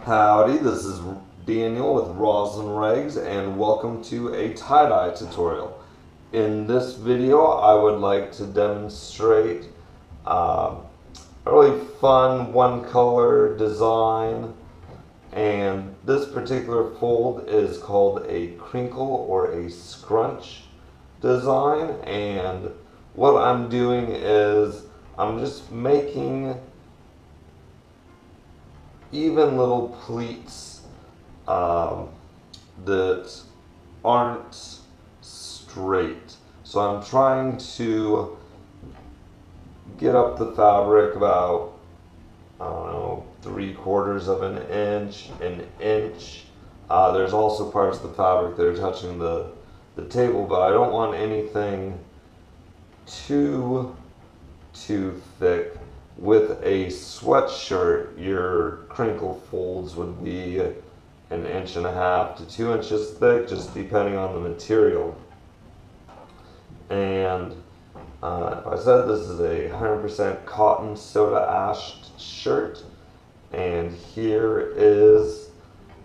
Howdy, this is Daniel with Roslyn Rags and welcome to a tie-dye tutorial. In this video I would like to demonstrate a really fun one color design, and this particular fold is called a crinkle or a scrunch design, and what I'm doing is I'm just making even little pleats that aren't straight. So I'm trying to get up the fabric about, I don't know, 3/4 of an inch, an inch. There's also parts of the fabric that are touching the table, but I don't want anything too thick. With a sweatshirt, your crinkle folds would be 1.5 to 2 inches thick, just depending on the material. And if I said this is a 100% cotton soda ash shirt, and here is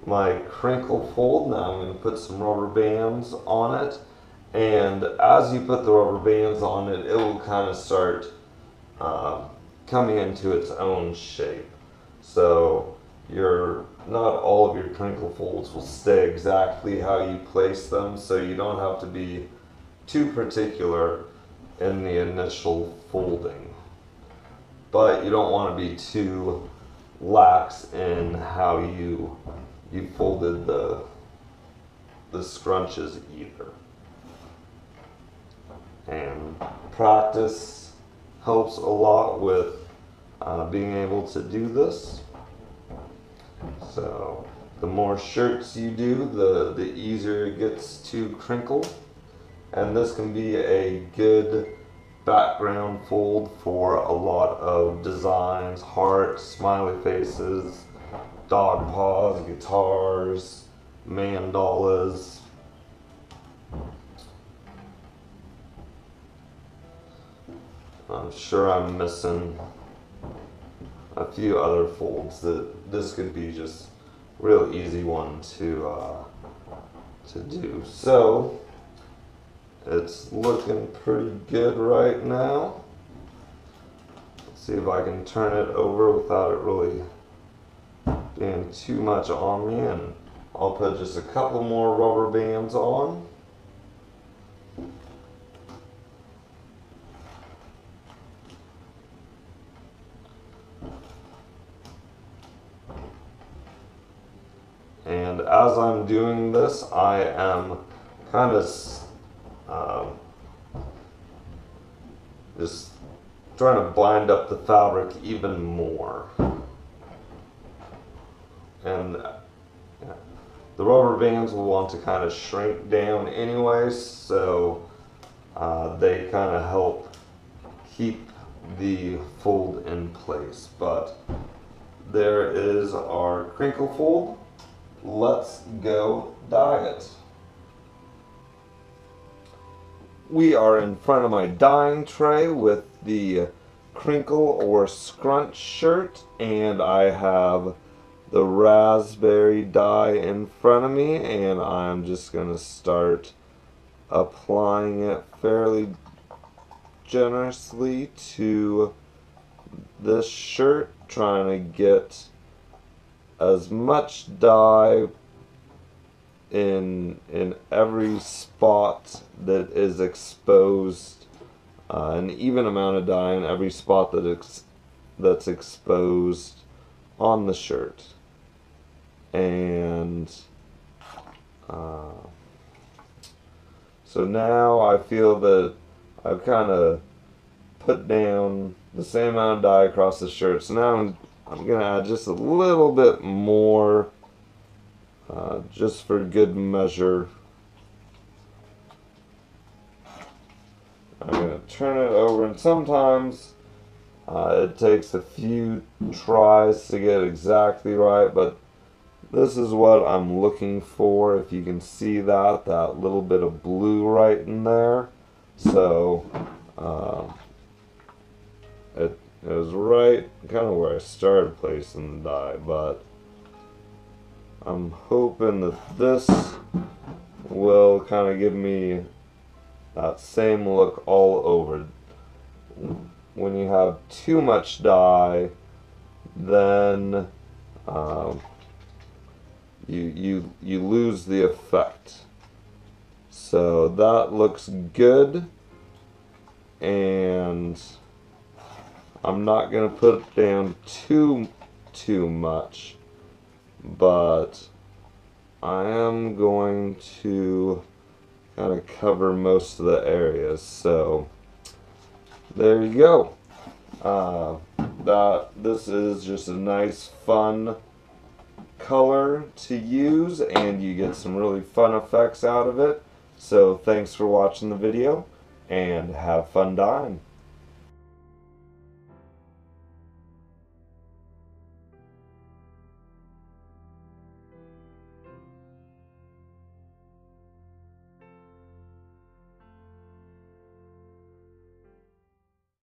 my crinkle fold. Now I'm going to put some rubber bands on it, and as you put the rubber bands on it, it will kind of start coming into its own shape. So not all of your crinkle folds will stay exactly how you place them, so you don't have to be too particular in the initial folding. But you don't want to be too lax in how you folded the scrunches either. And practice helps a lot with being able to do this. So the more shirts you do, the easier it gets to crinkle. And this can be a good background fold for a lot of designs: hearts, smiley faces, dog paws, guitars, mandalas. I'm sure I'm missing a few other folds that this could be just a real easy one to do. So it's looking pretty good right now. Let's see if I can turn it over without it really being too much on me, and I'll put just a couple more rubber bands on. And as I'm doing this, I am kind of just trying to bind up the fabric even more. And the rubber bands will want to kind of shrink down anyway, so they kind of help keep the fold in place. But there is our crinkle fold. Let's go dye it. We are in front of my dyeing tray with the crinkle or scrunch shirt, and I have the raspberry dye in front of me, and I'm just going to start applying it fairly generously to this shirt, trying to get as much dye in every spot that is exposed, an even amount of dye in every spot that's exposed on the shirt. And so now I feel that I've kind of put down the same amount of dye across the shirt. So now I'm going to add just a little bit more, just for good measure. I'm going to turn it over, and sometimes it takes a few tries to get exactly right, but this is what I'm looking for. If you can see that little bit of blue right in there. So it was right kind of where I started placing the dye, but I'm hoping that this will kind of give me that same look all over. When you have too much dye, then you lose the effect. So that looks good, and I'm not gonna put down too much, but I am going to kind of cover most of the areas. So there you go. This is just a nice fun color to use, and you get some really fun effects out of it. So thanks for watching the video, and have fun dyeing.